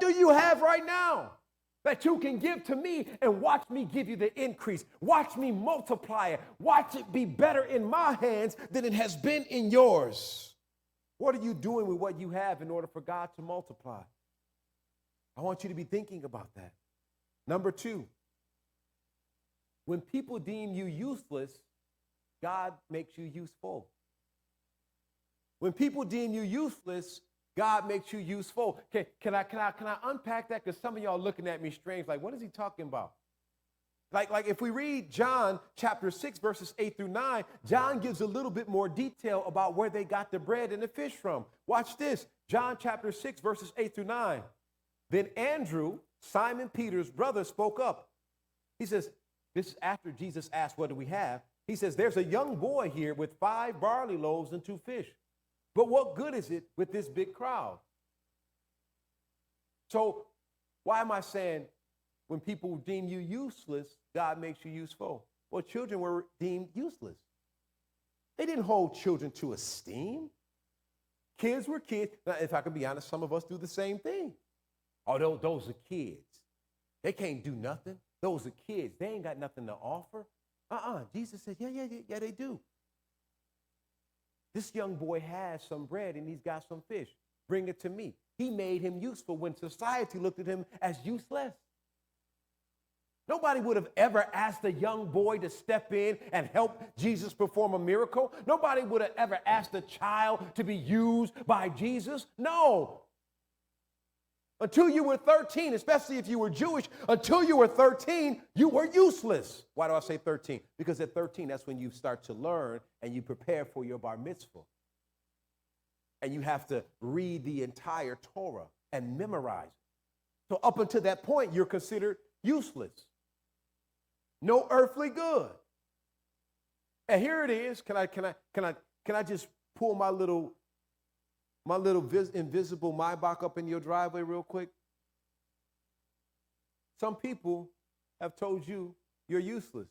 do you have right now that you can give to me and watch me give you the increase? Watch me multiply it. Watch it be better in my hands than it has been in yours. What are you doing with what you have in order for God to multiply? I want you to be thinking about that. Number two, when people deem you useless, God makes you useful. When people deem you useless, God makes you useful. Can I unpack that? Because some of y'all looking at me strange, like, what is he talking about? Like if we read John chapter 6, verses 8 through 9, John gives a little bit more detail about where they got the bread and the fish from. Watch this. John chapter 6, verses 8 through 9. Then Andrew, Simon Peter's brother, spoke up. He says, this is after Jesus asked, what do we have? He says, there's a young boy here with 5 barley loaves and 2 fish. But what good is it with this big crowd? So why am I saying when people deem you useless, God makes you useful? Well, children were deemed useless. They didn't hold children to esteem. Kids were kids. Now, if I can be honest, some of us do the same thing. Oh, those are kids. They can't do nothing. Those are kids. They ain't got nothing to offer. Jesus said, yeah, they do. This young boy has some bread and he's got some fish. Bring it to me. He made him useful when society looked at him as useless. Nobody would have ever asked a young boy to step in and help Jesus perform a miracle. Nobody would have ever asked a child to be used by Jesus. No. Until you were 13, especially if you were Jewish, until you were 13, you were useless. Why do I say 13? Because at 13, that's when you start to learn and you prepare for your bar mitzvah. And you have to read the entire Torah and memorize it. So up until that point, you're considered useless. No earthly good. And here it is. Can I just pull my little invisible Maybach up in your driveway real quick? Some people have told you you're useless.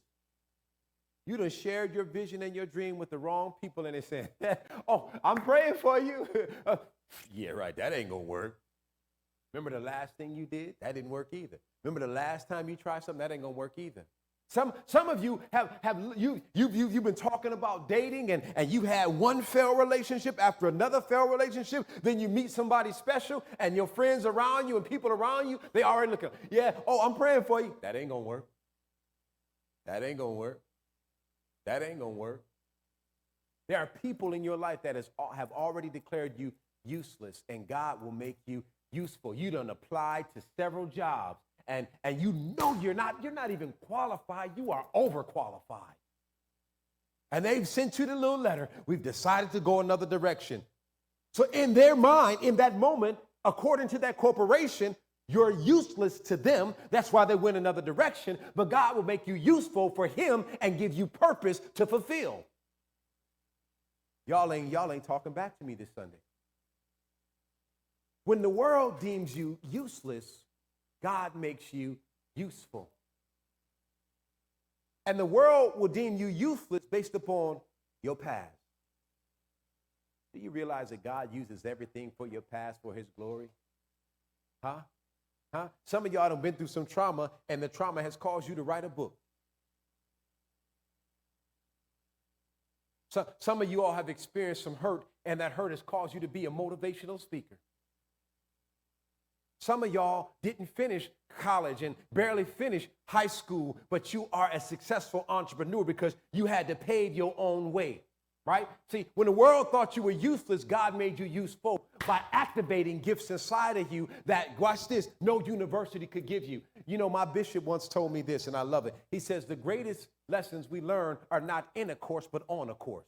You done shared your vision and your dream with the wrong people, and they said, oh, I'm praying for you. Yeah, right, that ain't gonna work. Remember the last thing you did? That didn't work either. Remember the last time you tried something? That ain't gonna work either. Some of you you've been talking about dating and you had one failed relationship after another failed relationship. Then you meet somebody special and your friends around you and people around you, they already looking, yeah, oh, I'm praying for you. That ain't gonna work. That ain't gonna work. That ain't gonna work. There are people in your life that have already declared you useless, and God will make you useful. You done applied to several jobs. And you know you're not even qualified. You are overqualified. And they've sent you the little letter. We've decided to go another direction. So in their mind, in that moment, according to that corporation, you're useless to them. That's why they went another direction. But God will make you useful for him and give you purpose to fulfill. Y'all ain't talking back to me this Sunday. When the world deems you useless, God makes you useful. And the world will deem you useless based upon your past. Do you realize that God uses everything for your past for his glory? Huh? Some of y'all have been through some trauma, and the trauma has caused you to write a book. So, some of you all have experienced some hurt, and that hurt has caused you to be a motivational speaker. Some of y'all didn't finish college and barely finish high school, but you are a successful entrepreneur because you had to pave your own way, right? See, when the world thought you were useless, God made you useful by activating gifts inside of you that, watch this, no university could give you. You know, my bishop once told me this, and I love it. He says, the greatest lessons we learn are not in a course, but on a course.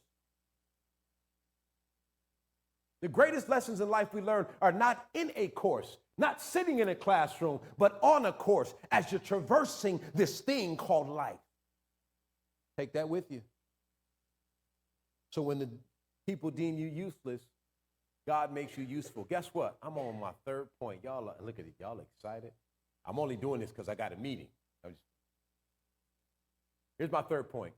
The greatest lessons in life we learn are not in a course, not sitting in a classroom, but on a course as you're traversing this thing called life. Take that with you. So when the people deem you useless, God makes you useful. Guess what? I'm on my third point. Y'all, look at it. Y'all excited? I'm only doing this because I got a meeting. Here's my third point.